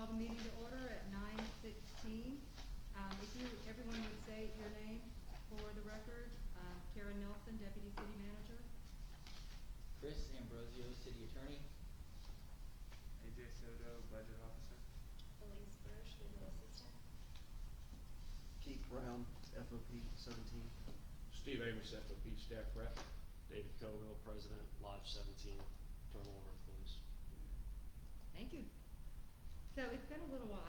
call the meeting to order at 9:16. If everyone would say your name for the record. Karen Nelson, Deputy City Manager. Chris Ambrosio, City Attorney. AJ Soto, Budget Officer. Elise Bursch, Legal Assistant. Keith Brown, FOP 17. Steve Amos, FOP Staff Rep. David Coville, President, Lodge 17, Internal Order of Things. Thank you. So it's been a little while.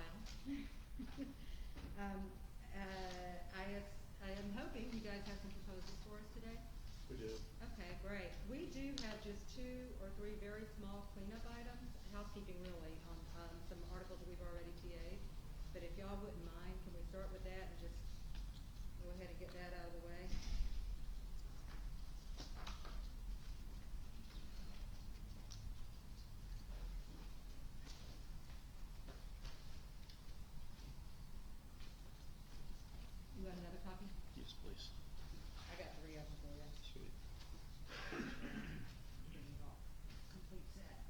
I am hoping you guys have some proposals for us today. We do. Okay, great. We do have just 2 or 3 very small cleanup items, housekeeping really, on some articles that we've already TA'd. But if y'all wouldn't mind, can we start with that and just go ahead and get that out of the way? You want another copy? Yes, please. I got 3 of them for you. Sweet. Give you all a complete set.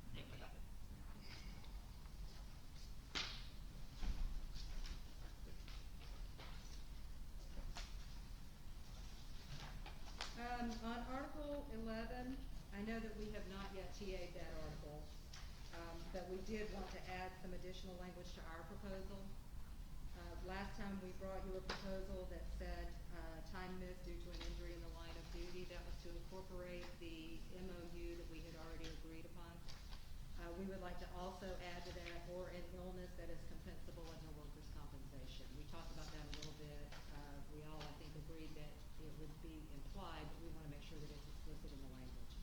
On Article 11, I know that we have not yet TA'd that article, but we did want to add some additional language to our proposal. Last time we brought you a proposal that said time missed due to an injury in the line of duty. That was to incorporate the MOU that we had already agreed upon. We would like to also add to that, or an illness that is compensable under workers' compensation. We talked about that a little bit. We all, I think, agreed that it would be implied, but we want to make sure that it's explicit in the language.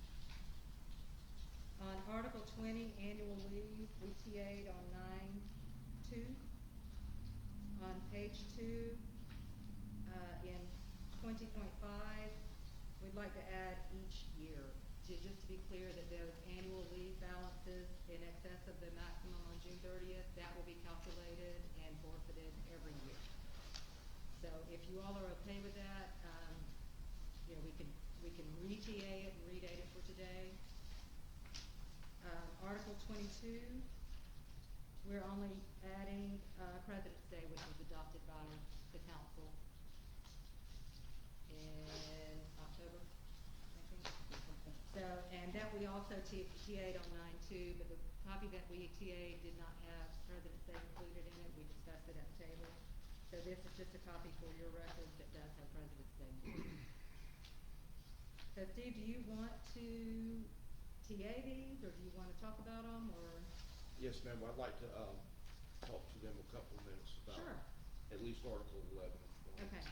On Article 20, annual leave, we TA'd on 9-2. On page 2, in 20.5, we'd like to add each year, just to be clear that those annual leave balances in excess of the maximum on June 30th, that will be calculated and forfeited every year. So if you all are okay with that, we can re-TA it and redate it for today. Article 22, we're only adding President's Day, which was adopted by the council in October, I think. So, and that we also TA'd on 9-2, but the copy that we TA'd did not have President's Day included in it. We discussed it at the table. So this is just a copy for your records that does have President's Day included. So Steve, do you want to TA these, or do you want to talk about them, or? Yes, ma'am. I'd like to talk to them a couple of minutes about Sure. at least Article 11. Okay.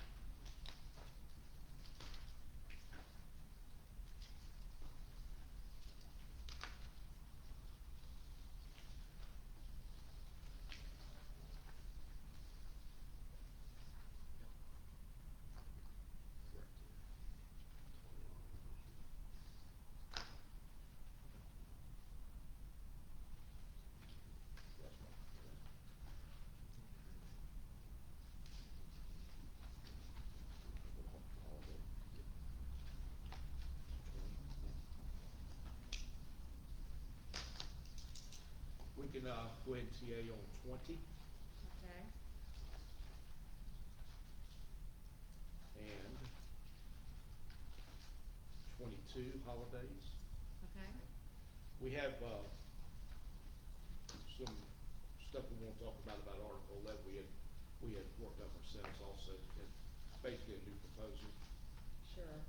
We can go ahead and TA on 20 Okay. and 22 holidays. Okay. We have some stuff we want to talk about Article 11. We had worked up ourselves also. It's basically a new proposal. Sure.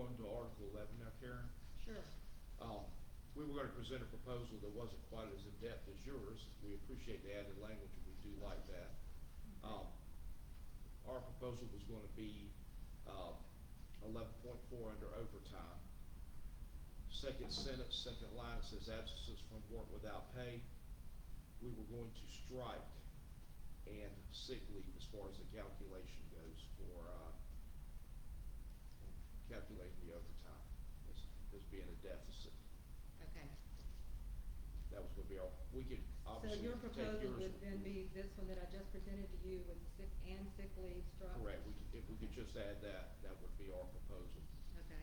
go on to Article 11 now, Karen. Sure. We were gonna present a proposal that wasn't quite as in-depth as yours. We appreciate the added language, and we do like that. Our proposal was gonna be, 11.4 under overtime. Second sentence, second line, it says absences from work without pay. We were going to strike and sick leave as far as the calculation goes for, calculating the overtime as being a deficit. Okay. That was gonna be our, we could So obviously your take proposal yours. would then be this one that I just presented to you with sick and sick leave struck? Correct, if we could just add that, that would be our proposal. Okay.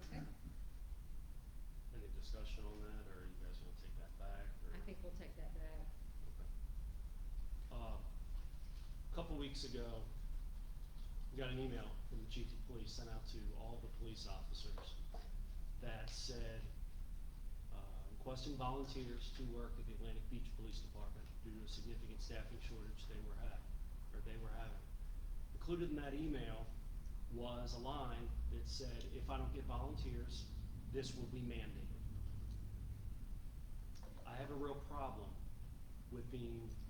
Okay, Any discussion on that, or you guys wanna take that back, or? I think we'll take that back. A couple weeks ago, we got an email from the chief of police sent out to all the police officers that said, requesting volunteers to work at the Atlantic Beach Police Department due to a significant staffing shortage they were having. Included in that email was a line that said, if I don't get volunteers, this will be mandated. I have a real problem with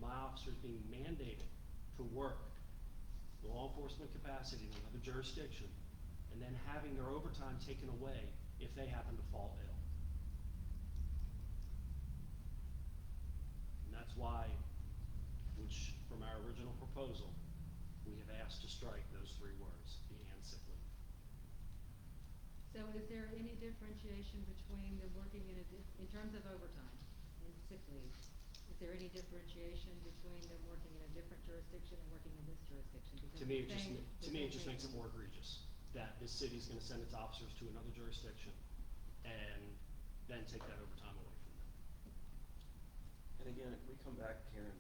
my officers being mandated to work law enforcement capacity in another jurisdiction, and then having their overtime taken away if they happen to fall ill. And that's why, which from our original proposal, we have asked to strike those three words, the and sick leave. So is there any differentiation between them working in terms of overtime and sick leave? Is there any differentiation between them working in a different jurisdiction and working in this jurisdiction? Because To me, the same- it just makes it more egregious, that this city's gonna send its officers to another jurisdiction and then take that overtime away from them. And again, if we come back, Karen,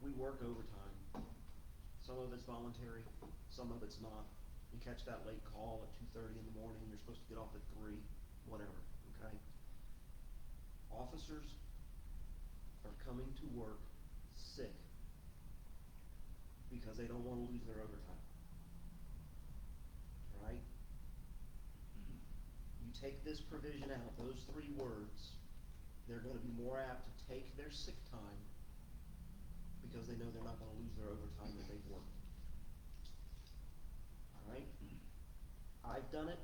we work overtime. Some of it's voluntary, some of it's not. You catch that late call at 2:30 in the morning, you're supposed to get off at 3, whatever, okay? Officers are coming to work sick because they don't wanna lose their overtime. Right? You take this provision out, those three words, they're gonna be more apt to take their sick time because they know they're not gonna lose their overtime that they've worked. Alright? I've done it.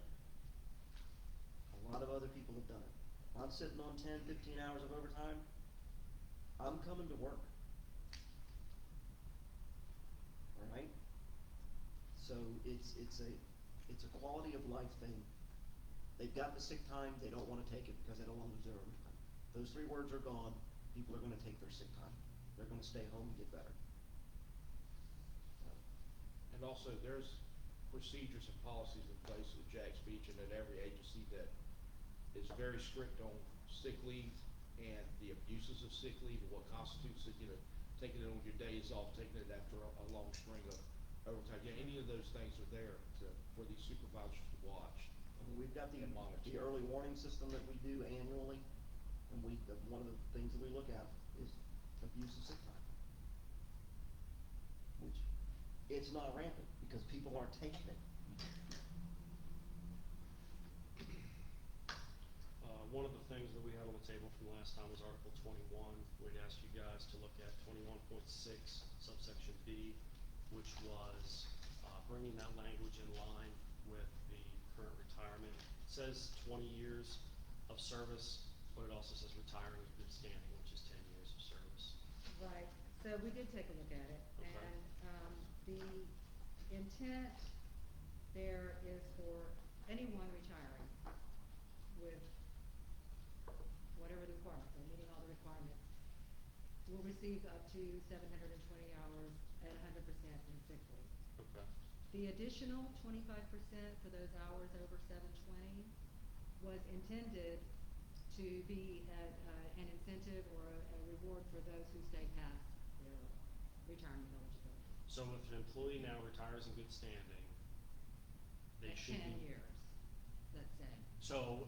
A lot of other people have done it. I'm sitting on 10, 15 hours of overtime. I'm coming to work. Alright? So it's a quality of life thing. They've got the sick time, they don't wanna take it because they don't wanna lose their overtime. Those three words are gone, people are gonna take their sick time. They're gonna stay home and get better. And also, there's procedures and policies in place at Jack's Beach and at every agency that is very strict on sick leave and the abuses of sick leave and what constitutes it, taking it on your days off, taking it after a long string of overtime. Yeah, any of those things are there for these supervisors to watch. I mean, we've got the And monitor. early warning system that we do annually, and one of the things that we look at is abuse of sick time. Which, it's not rampant, because people aren't taking it. One of the things that we had on the table from last time was Article 21. We'd asked you guys to look at 21.6 subsection B, which was bringing that language in line with the current retirement. It says 20 years of service, but it also says retiring in good standing, which is 10 years of service. Right, so we did take a look at it, Okay. and, the intent there is for anyone retiring with whatever the requirements, or meeting all the requirements, will receive up to 720 hours at 100% in sick leave. Okay. The additional 25% for those hours over 720 was intended to be an incentive or a reward for those who stay past retirement eligibility. So if an employee now retires in good standing, they At should be. 10 years, let's say. So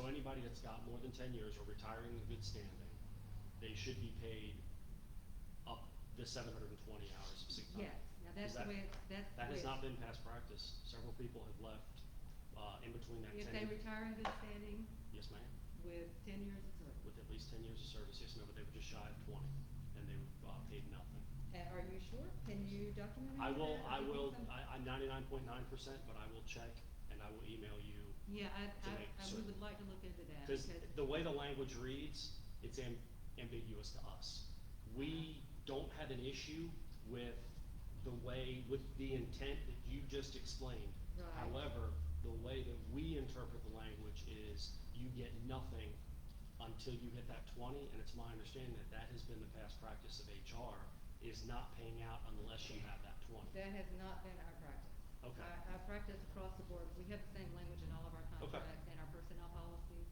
anybody that's got more than 10 years or retiring in good standing, they should be paid up the 720 hours of sick time. Yes, now that's Is the way, that's the That way has not it's- been past practice. Several people have left, in between that 10. If they retire in good standing Yes, ma'am, with 10 years of service. with at least 10 years of service, yes, ma'am, but they were just shy of 20, and they were, paid nothing. Are you sure? Can you document I any of will, that? I Give me will, some- I'm 99.9%, but I will check, and I will email you. Yeah, to make we certain. would like to look into that. Because the way the language reads, it's ambiguous to us. We don't have an issue with the way, with the intent that you just explained. Right. However, the way that we interpret the language is you get nothing until you hit that 20, and it's my understanding that that has been the past practice of HR, is not paying out unless you have that 20. That has not been our practice. Okay. Our practice across the board, we have the same language in all of our Okay. contracts and our personnel policies.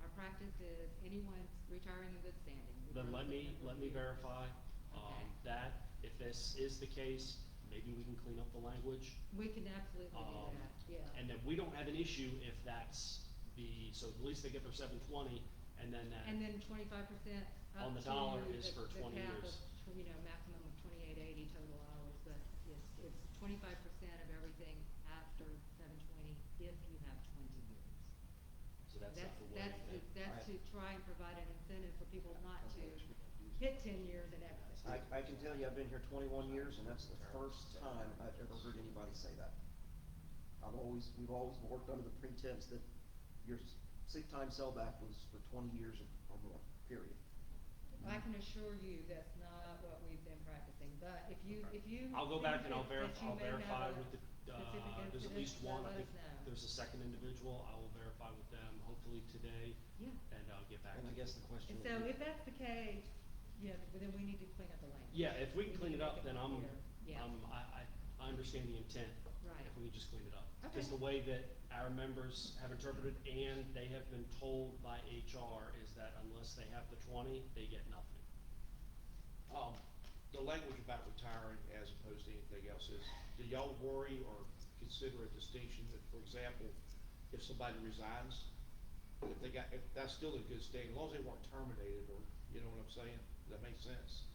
Our practice is anyone retiring in good standing. Then let regardless me, of number of verify, years. Okay. that, if this is the case, maybe we can clean up the language. We can absolutely do that, yeah. And then we don't have an issue if that's so at least they get their 720, and then that. And then 25% up On the to dollar is for the 20 cap years. of, maximum of 2880 total hours, but it's 25% of everything after 720 if you have 20 years. So that's not the way That's that. to try and provide an incentive for people not to hit 10 years and exit. I can tell you, I've been here 21 years, and that's the first time I've ever heard anybody say that. We've always worked under the pretense that your sick time sellback was for 20 years or more, period. I can assure you that's not what we've been practicing, but if you. I'll go think back and I'll that you may verify have a with the, specific there's at incident, least one, I let think us know. there's a second individual, I will verify with them hopefully today, Yeah. and I'll get back to And you. I guess the question And would so be. if that's the case, then we need to clean up the language. Yeah, if we can clean need it to up, make then I'm, clear. Yeah. I understand the intent. Right. If we can just clean it up. Okay. Because the way that our members have interpreted and they have been told by HR is that unless they have the 20, they get nothing. The language about retiring as opposed to anything else is, do y'all worry or consider a distinction that, for example, if somebody resigns, if that's still in good standing, as long as they weren't terminated, or, you know what I'm saying? Does that make sense?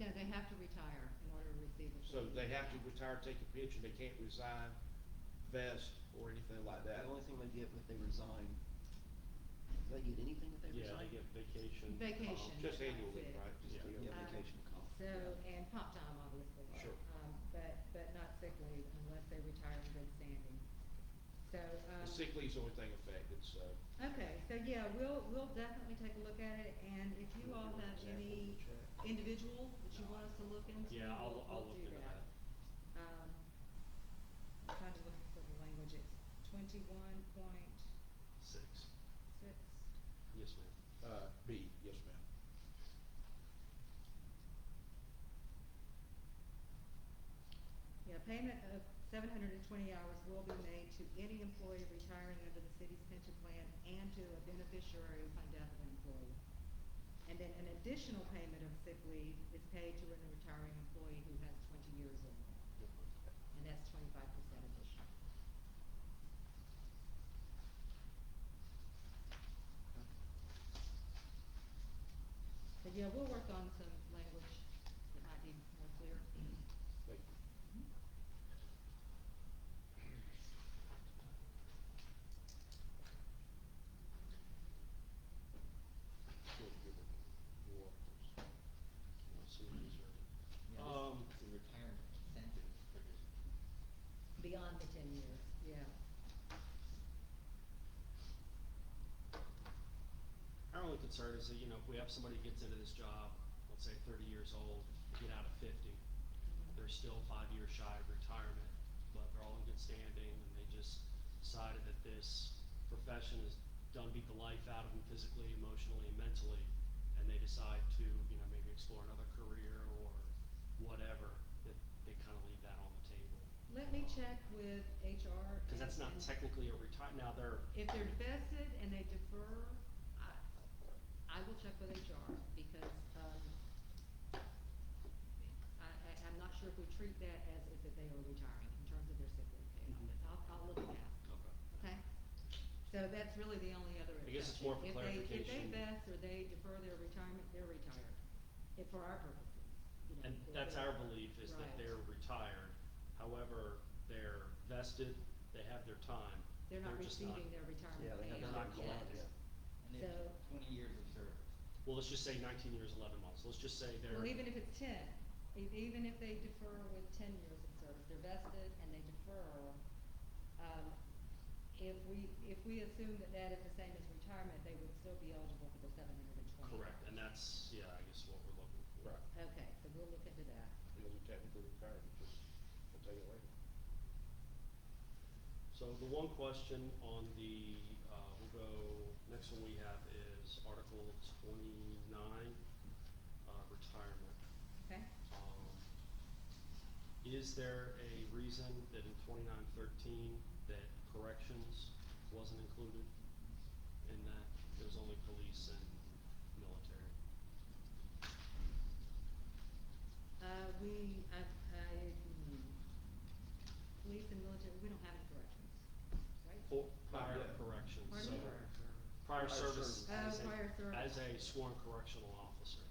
No, they have to retire in order to receive the. So they have to retire, take a pension, they can't resign, vest, or anything like that. The only thing they get if they resign, do they get anything if they Yeah, resign? they get vacation. Vacation. Just that's annual leave, it. right? Just Yeah. annual Yeah, leave. vacation comp. So, and comp time, obviously. Sure. But not sick leave unless they retire in good standing. So, The sick leave's the only thing affected, so. Okay, so yeah, we'll definitely take a look at it, and if you all have any individuals that you want us to look into, Yeah, I'll we'll look do into that. I'm trying to look for the language, it's 21.6. 6. Yes, ma'am. B, yes, ma'am. Yeah, payment of 720 hours will be made to any employee retiring under the city's pension plan and to a beneficiary upon death of an employee. And then an additional payment of sick leave is paid to an retiring employee who has 20 years or more. And that's 25% additional. But yeah, we'll work on some language that might be more clear. Thank you. Good, good, more, please. Let's see what these are. It's a retirement incentive for just. Beyond the 10 years, yeah. Our only concern is that, if we have somebody who gets into this job, let's say 30 years old, get out at 50, they're still 5 years shy of retirement, but they're all in good standing, and they just decided that this profession has done beat the life out of them physically, emotionally, and mentally, and they decide to, maybe explore another career or whatever, that they kind of leave that on the table. Let me check with HR. Because that's not and- technically a now they're. If they're vested and they defer, I will check with HR because, sure if we treat that as if they are retiring in terms of their sick leave pay. I'll look at that, Okay. okay? So that's really the only other I guess it's exception. more for If they clarification. vest or they defer their retirement, they're retired, for our purposes, you know. And if that's they're- our belief, is that Right. they're retired, however, they're vested, they have their time. They're not just not- receiving their retirement Yeah, they pay have They're out not yet. collecting. And it's So- 20 years of service. Well, let's just say 19 years, 11 months, let's just say they're. Well, even if it's 10, even if they defer with 10 years of service, they're vested and they defer, if we assume that that is the same as retirement, they would still be eligible for the 720. Correct, and that's, yeah, I guess what we're looking for. Right. Okay, so we'll look into that. Because they're technically retired, just, we'll take it later. So the one question on the, we'll go, next one we have is Article 29, retirement. Okay? Is there a reason that in 2913 that corrections wasn't included in that? There's only police and military. Police and military, we don't have any corrections, right? For Not prior yet. corrections, Pardon so me? prior Prior service service. as a, Prior service. as a sworn correctional officer.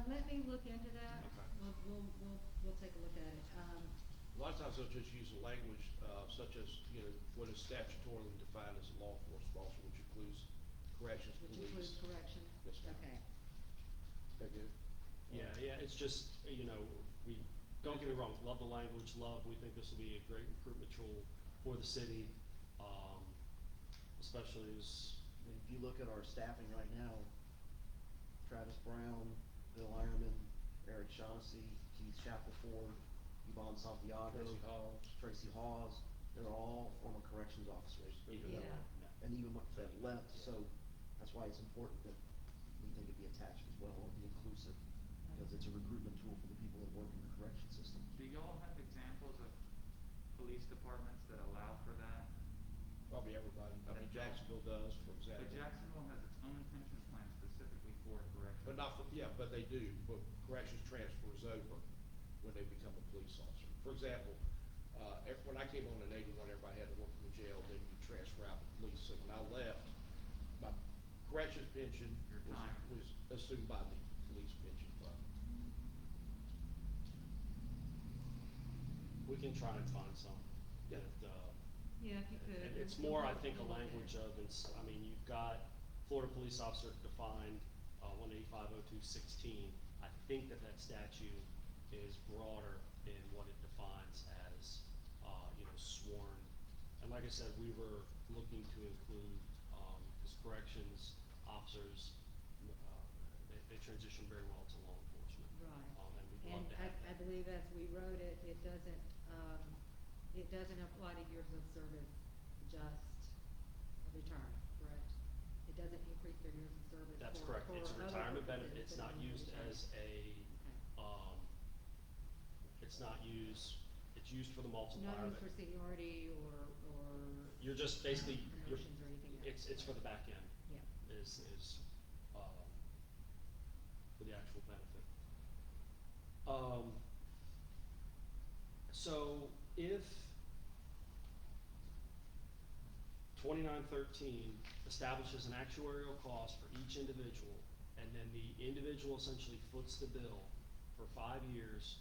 Let me look into that. Okay. We'll take a look at it. A lot of times they'll just use the language, such as, you know, what is statutorily defined as a law enforcement officer, which includes corrections, Which police. includes corrections? Yes, ma'am. Okay. That good? Yeah, it's just, you know, we, don't get me wrong, love the language, we think this will be a great recruitment tool for the city, especially as, I mean, if you look at our staffing right now, Travis Brown, Bill Ironman, Eric Shaughnessy, Keith Shackelford, Yvonne Santiago, Tracy Hawes. Tracy Hawes, they're all former corrections officers. even Yeah. though, And even that left, so that's why it's important that we think it be attached as well, or be inclusive, because it's a recruitment tool for the people that work in the correction system. Do y'all have examples of police departments that allow for that? Probably everybody, I mean, Jacksonville does, for example. But Jacksonville has its own pension plan specifically for corrections. But not for, yeah, but they do, but corrections transfers over when they become a police officer. For example, when I came on in 81, everybody had to work in the jail, then you transfer out to police. So when I left, my corrections pension Your time. was assumed by the police pension fund. we can try and find some. Yeah. That, Yeah, if you could. and it's more, I think, a language of, I mean, you've got Florida police officer defined, 1850216. I think that statute is broader in what it defines as, you know, sworn. And like I said, we were looking to include, cause corrections officers, they transition very well to law enforcement. Right. And we'd And love to have I that. believe as we wrote it, it doesn't apply to years of service, just retirement, correct? It doesn't increase their years of service. That's for- correct, it's a for other retirement benefit, purposes it's not than used retirement. as a, Okay. it's not used, it's used for the multiplier. Not used but for seniority or. You're just basically, you're, promotions or anything else. it's for the back end, Yeah. for the actual benefit. So if 2913 establishes an actuarial cost for each individual, and then the individual essentially foots the bill for 5 years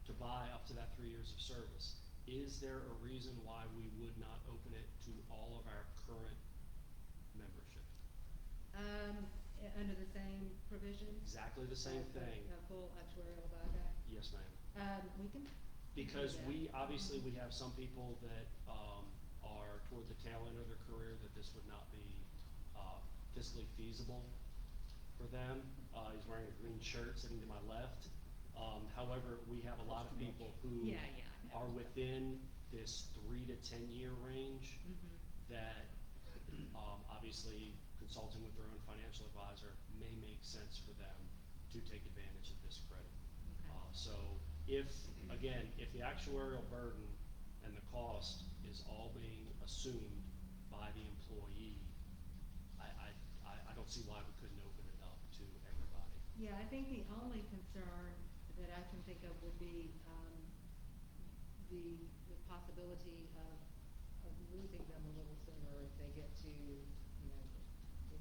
to buy up to that 3 years of service, is there a reason why we would not open it to all of our current membership? Under the same provision? Exactly the same thing. A full actuarial buyback? Yes, ma'am. We can. Because do we, that. obviously, we have some people that, are toward the tail end of their career, that this would not be, fiscally feasible for them. He's wearing a green shirt sitting to my left. However, we have a lot of people who Yeah, I know. are within this 3 to 10 year range Mhm. that, obviously, consulting with their own financial advisor may make sense for them to take advantage of this credit. Okay. So if, again, if the actuarial burden and the cost is all being assumed by the employee, I don't see why we couldn't open it up to everybody. Yeah, I think the only concern that I can think of would be, the possibility of losing them a little sooner if they get to, you know, if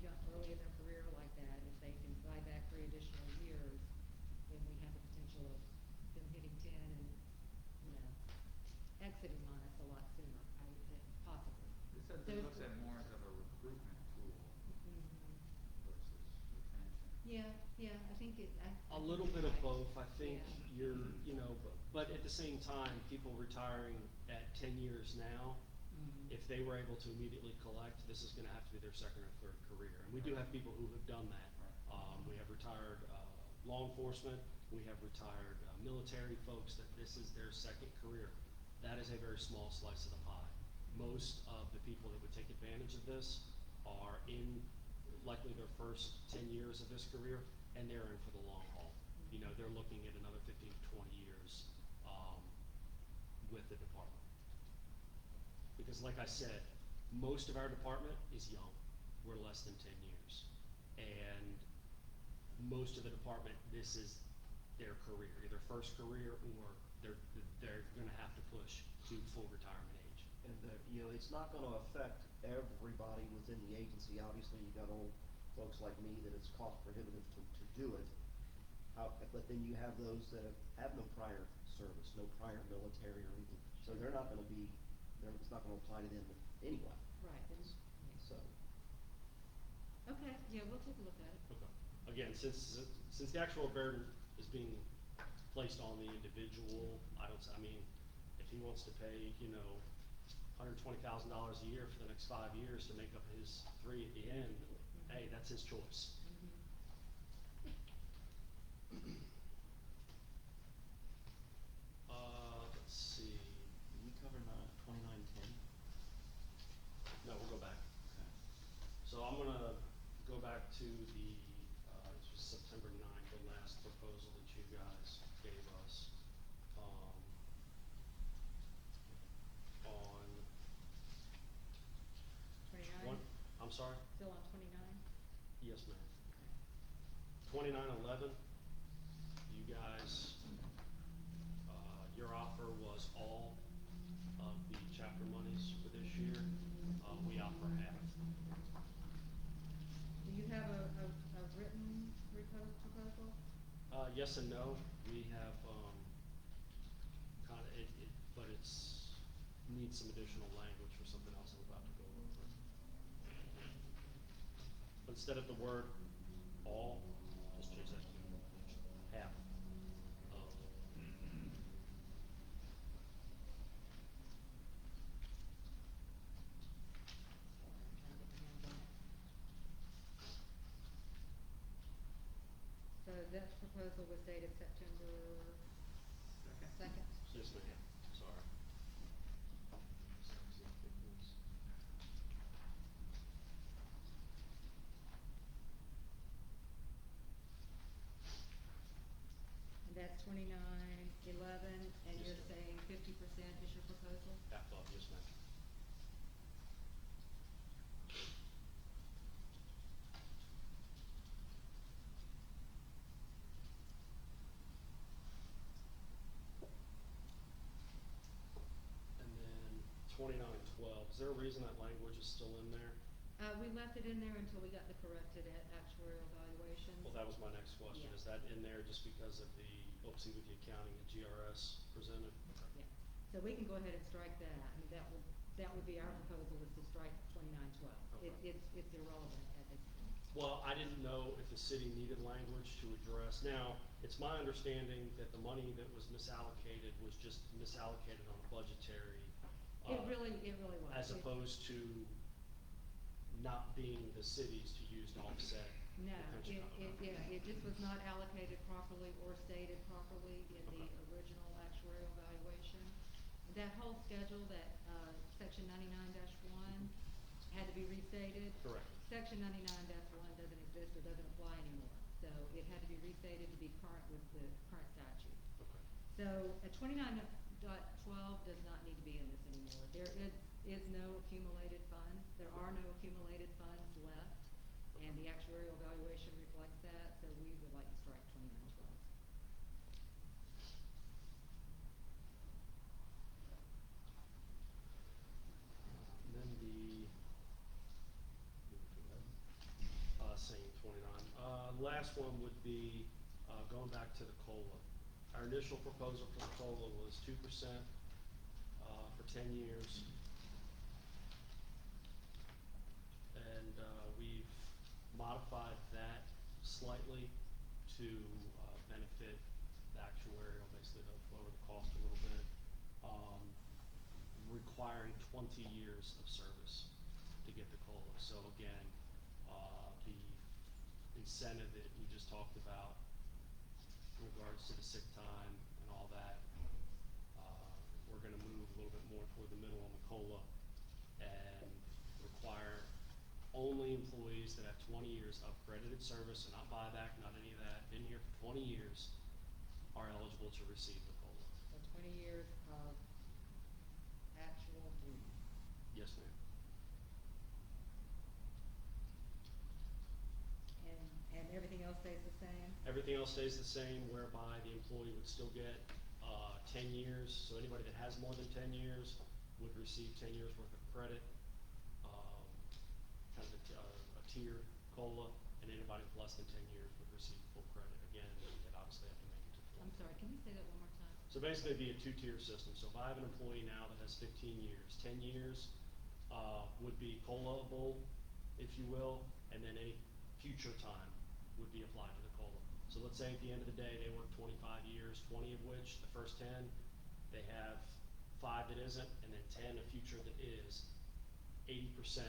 they're early in their career like that, if they can buy back 3 additional years, then we have the potential of them hitting 10 and, you know, exiting on us a lot sooner, possibly. This said, So- looks at more as of a recruitment tool Mhm. versus retention. Yeah, I think A little bit of both, I think Yeah. you're, you know, but at the same time, people retiring at 10 years now, Mhm. if they were able to immediately collect, this is gonna have to be their second or third career. And we do have people who have done that. We have retired, law enforcement, we have retired, military folks that this is their second career. That is a very small slice of the pie. Most of the people that would take advantage of this are in likely their first 10 years of this career, and they're in for the long haul. You know, they're looking at another 15 to 20 years, with the department. Because like I said, most of our department is young. We're less than 10 years. And most of the department, this is their career, either first career or they're gonna have to push to full retirement age. And you know, it's not gonna affect everybody within the agency. Obviously, you got old folks like me that it's cost prohibitive to do it. But then you have those that have no prior service, no prior military or anything, so they're not gonna be, it's not gonna apply to them anyway, Right, so. okay, yeah, we'll take a look at it. Okay. Again, since the actual burden is being placed on the individual, I mean, if he wants to pay, you know, $120,000 a year for the next 5 years to make up his 3 at the end, hey, that's his choice. Let's see. Did we cover 2910? No, we'll go back. Okay. So I'm gonna go back to the, this was September 9th, the last proposal that you guys gave us, on 29? I'm sorry? Still on 29? Yes, ma'am. 2911, you guys, your offer was all of the chapter monies for this year. We offer half. Do you have a written proposal? Yes and no. We have, but needs some additional language for something else I'm about to go over. Instead of the word all, just change that to half of. So that proposal was dated September second? Yes, ma'am. Sorry. And that's 2911, and Yes, you're sir. saying 50% is your proposal? Half of, yes, ma'am. And then 2912, is there a reason that language is still in there? We left it in there until we got the corrected actuarial evaluation. Well, that was my next question. Yeah. Is that in there just because of the OPC with the accounting and GRS presented? Yeah, so we can go ahead and strike that. I mean, that would be our proposal, is to strike 2912. Okay. It's irrelevant at this point. Well, I didn't know if the city needed language to address. Now, it's my understanding that the money that was misallocated was just misallocated on a budgetary. It really was. As opposed to not being the city's to use to offset. No, the pension. it just was not allocated properly or stated properly in the original actuarial evaluation. That whole schedule, that, section 99-1 had to be restated. Correct. Section 99-1 doesn't exist or doesn't apply anymore, so it had to be restated to be current with the current statute. Okay. So, 29.12 does not need to be in this anymore. There is no accumulated funds, there are no accumulated funds left, and the actuarial evaluation reflects that, so we would like to strike 2912. the last one would be, going back to the COLA. Our initial proposal for the COLA was 2%, for 10 years. And, we've modified that slightly to, benefit the actuarial, basically to lower the cost a little bit. Requiring 20 years of service to get the COLA. So again, the incentive that we just talked about in regards to the sick time and all that, we're gonna move a little bit more toward the middle on the COLA and require only employees that have 20 years of credited service, and not buyback, not any of that, been here for 20 years, are eligible to receive the COLA. So 20 years of actual duty. Yes, ma'am. And everything else stays the same? Everything else stays the same, whereby the employee would still get, 10 years, so anybody that has more than 10 years would receive 10 years worth of credit, kind of a tier COLA, and anybody with less than 10 years would receive full credit. Again, they'd obviously have to make it to 20. I'm sorry, can you say that one more time? So basically it'd be a two-tier system. So if I have an employee now that has 15 years, 10 years, would be COLA-able, if you will, and then any future time would be applied to the COLA. So let's say at the end of the day, they work 25 years, 20 of which, the first 10, they have 5 that isn't, and then 10 a future that is, 80%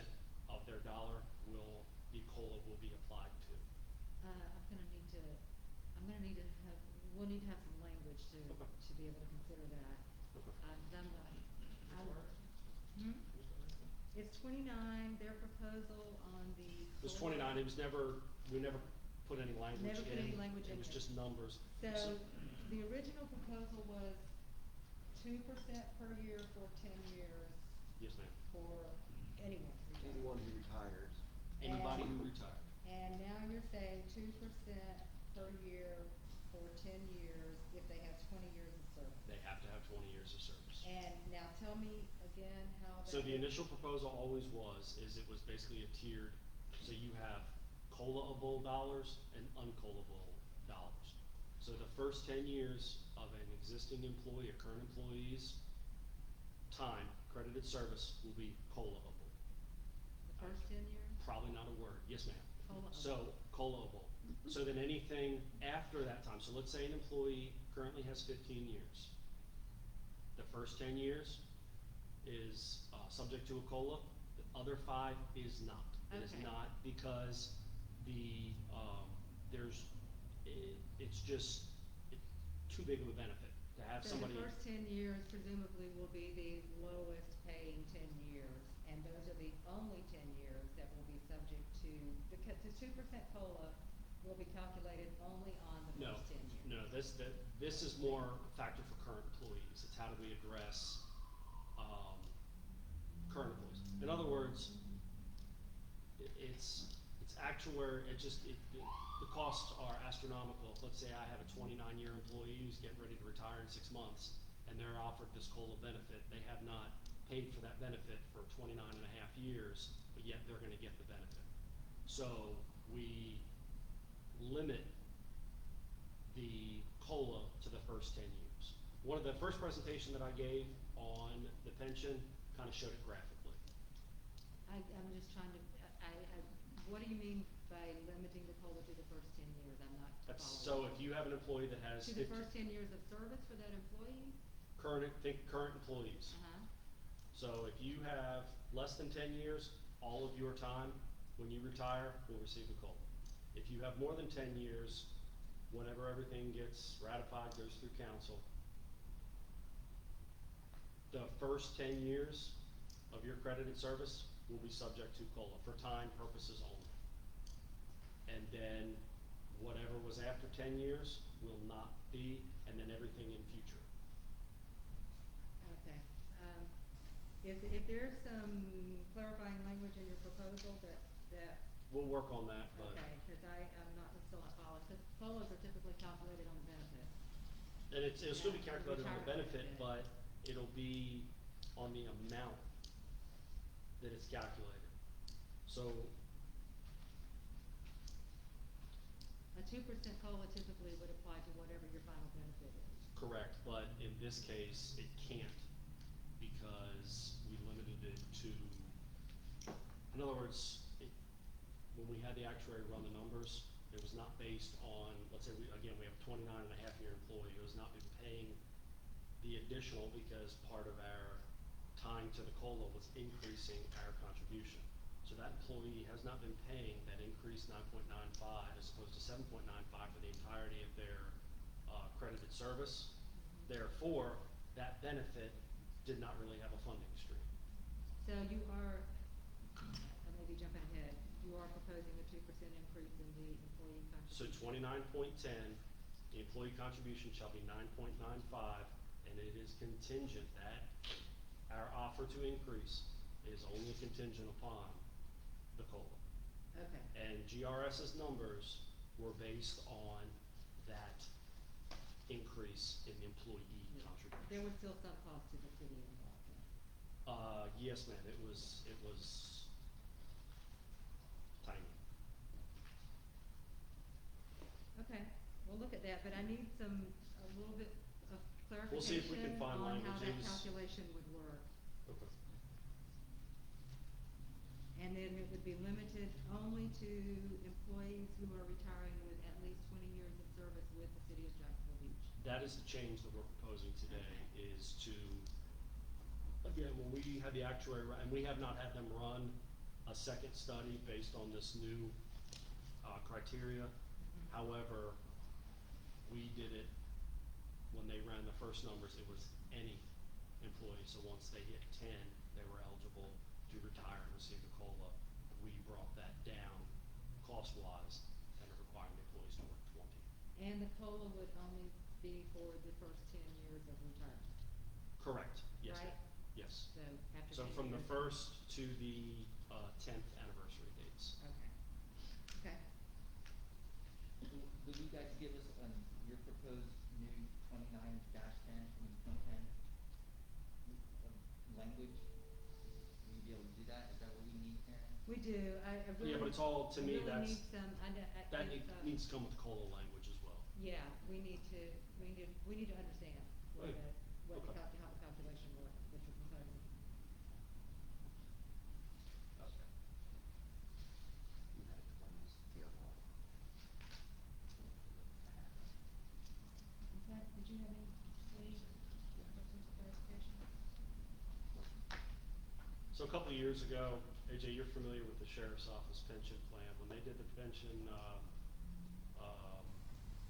of their dollar will be COLA will be applied to. We'll need to have some language to Okay. be able to consider that. Okay. It's 29, their proposal on the. It was 29, it was never, we never put any language in. Never put any language in It was there. just numbers. So, the original proposal was 2% per year for 10 years Yes, ma'am. for anyone. Anyone who retires. Anybody And- who retired. And now you're saying 2% per year for 10 years if they have 20 years of service. They have to have 20 years of service. And now tell me again how that. So the initial proposal always was, is it was basically a tiered, so you have COLA-able dollars and un-COLA-able dollars. So the first 10 years of an existing employee, a current employee's time, credited service, will be COLA-able. The first 10 years? Probably not a word, yes ma'am. COLA-able. So, COLA-able. So then anything after that time, so let's say an employee currently has 15 years. The first 10 years is, subject to a COLA, the other 5 is not. It is Okay. not because the, it's just, too big of a benefit to have So somebody. the first 10 years presumably will be the lowest paying 10 years, and those are the only 10 years that will be subject to, because the 2% COLA will be calculated only on the No, first 10 years. no, this is more a factor for current employees. It's how do we address, current employees. In other words, it's the costs are astronomical. Let's say I have a 29-year employee who's getting ready to retire in 6 months, and they're offered this COLA benefit. They have not paid for that benefit for 29 and a half years, but yet they're gonna get the benefit. So we limit the COLA to the first 10 years. One of the first presentation that I gave on the pension kind of showed it graphically. I'm just trying to, what do you mean by limiting the COLA to the first 10 years? I'm not That's, following. so if you have an employee that has To the first 10 years of service for that employee? current employees. Uh-huh. So if you have less than 10 years, all of your time, when you retire, will receive the COLA. If you have more than 10 years, whenever everything gets ratified, goes through council, the first 10 years of your credited service will be subject to COLA for time purposes only. And then whatever was after 10 years will not be, and then everything in future. Okay. If there's some clarifying language in your proposal that, We'll work on that, but. okay, cause I'm still not following, cause COLAs are typically calculated on the benefit. And it'll still be Yeah, calculated on the retirement benefit, benefit. but it'll be on the amount that it's calculated. So 2% COLA typically would apply to whatever your final benefit is. Correct, but in this case, it can't, because we limited it to, in other words, when we had the actuary run the numbers, it was not based on, let's say, we have a 29.5-year employee who has not been paying the additional because part of our tying to the COLA was increasing our contribution. So that employee has not been paying that increased 9.95 as opposed to 7.95 for the entirety of their credited service. Therefore, that benefit did not really have a funding stream. So you are, I may be jumping ahead, you are proposing a 2% increase in the employee So contribution. 29.10, the employee contribution shall be 9.95, and it is contingent that our offer to increase is only contingent upon the COLA. Okay. And GRS's numbers were based on that increase in the employee contribution. There was still some cost to the city involved then. Yes, ma'am, it was tiny. Okay, we'll look at that, but I need a little bit of clarification We'll see if we can find on how language. that It was- calculation would work. Okay. And then it would be limited only to employees who are retiring with at least 20 years of service with the city of Jacksonville Beach. That is the change that we're proposing today, is to, again, when we had the actuary, and we have not had them run a second study based on this new criteria. However, we did it, when they ran the first numbers, it was any employee. So once they hit 10, they were eligible to retire and receive the COLA. We brought that down cost-wise and are requiring the employees to work 20. And the COLA would only be for the first 10 years of retirement. Correct, yes, ma'am. Right? Yes. So after So 10 from the years- first to the 10th anniversary dates. Okay. Okay. Will you guys give us, your proposed new 29-10, 2010 language? Will you be able to do that? Is that what we need, Karen? We do, I really. Yeah, but it's all, to I me, really that's, need some, that it's, needs to come with COLA language as well. Yeah, we need to understand what Right. Okay. how the calculation works, what you're proposing. Okay. Okay, did you have any questions or clarification? So a couple of years ago, AJ, you're familiar with the sheriff's office pension plan. When they did the pension,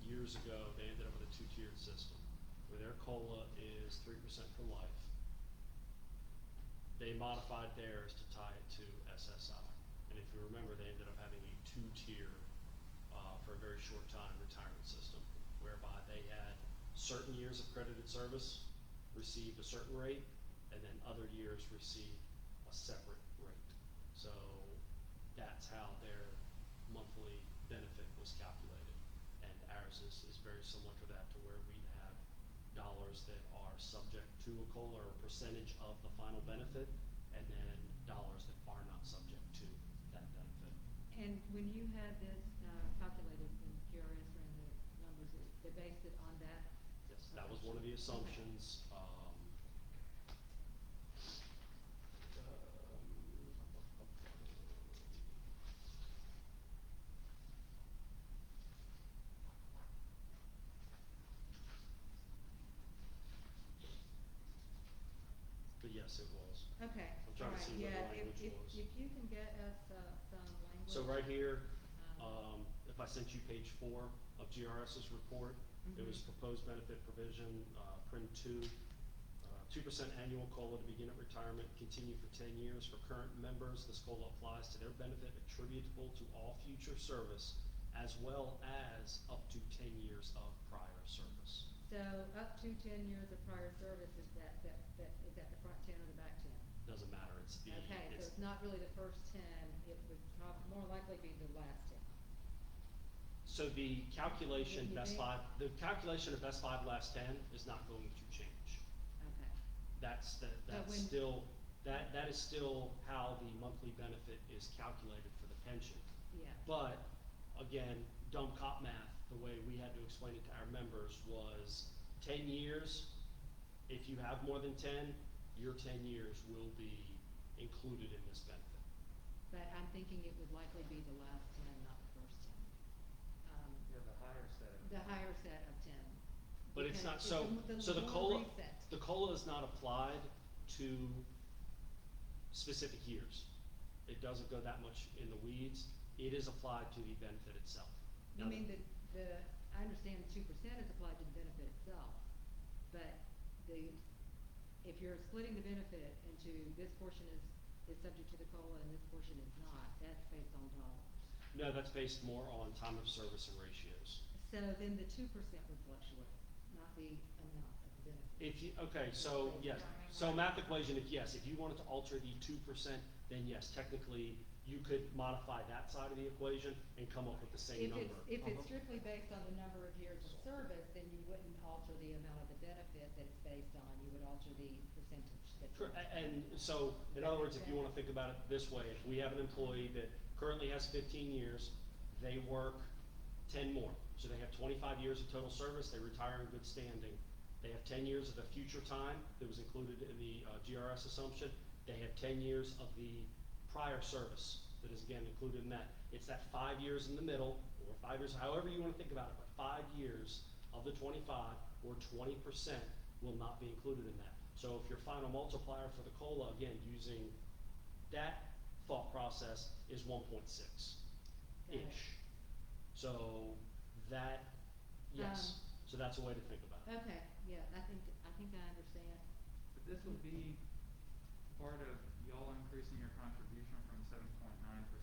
years ago, they ended up with a two-tiered system, where their COLA is 3% for life. They modified theirs to tie it to SSI. And if you remember, they ended up having a two-tier, for a very short time, retirement system, whereby they had certain years of credited service, received a certain rate, and then other years received a separate rate. So that's how their monthly benefit was calculated. And ours is very similar to that, to where we have dollars that are subject to a COLA or a percentage of the final benefit, and then dollars that are not subject to that benefit. And when you had this calculated, when GRS ran the numbers, they based it on that? Yes, that was one of the assumptions. But yes, it was. Okay, I'm trying to alright, see what the yeah, language was. if you can get us some language. So right here, Um, if I sent you page 4 of GRS's report, it was Mhm. proposed benefit provision, print 2, 2% annual COLA to begin at retirement, continue for 10 years. For current members, this COLA applies to their benefit attributable to all future service, as well as up to 10 years of prior service. So up to 10 years of prior service, is that the front 10 or the back 10? Doesn't matter, it's the, Okay, so it's not really the first 10, it would more likely be the last 10. So the calculation, You best think? 5, the calculation of best 5 last 10 is not going to change. Okay. That's when- still, that is still how the monthly benefit is calculated for the pension. Yeah. But, again, dumb cop math, the way we had to explain it to our members was 10 years, if you have more than 10, your 10 years will be included in this benefit. But I'm thinking it would likely be the last 10, not the first 10. Yeah, the higher set of. The higher set of 10. But it's not, Because so the lower COLA, reset. the COLA is not applied to specific years. It doesn't go that much in the weeds. It is applied to the benefit itself. You Now, mean I understand 2% is applied to the benefit itself, but if you're splitting the benefit into this portion is subject to the COLA and this portion is not, that's based on dollars. No, that's based more on time of service and ratios. So then the 2% would fluctuate, not the amount of the benefit. If you, okay, so yes, so math equation, if you wanted to alter the 2%, then yes, technically you could modify that side of the equation and come up with the same number. If it's strictly based on the number of years of service, then you wouldn't alter the amount of the benefit that it's based on, you would alter the percentage that's. And so, in other words, if you wanna think about it this way, if we have an employee that currently has 15 years, they work 10 more. So they have 25 years of total service, they retire in good standing. They have 10 years of the future time that was included in the GRS assumption. They have 10 years of the prior service that is again included in that. It's that 5 years in the middle, or 5 years, however you wanna think about it, but 5 years of the 25 or 20% will not be included in that. So if your final multiplier for the COLA, again, using that thought process, is 1.6-ish. So that, yes, so that's a way to think about it. Okay, yeah, I think I understand. But this would be part of y'all increasing your contribution from 7.9%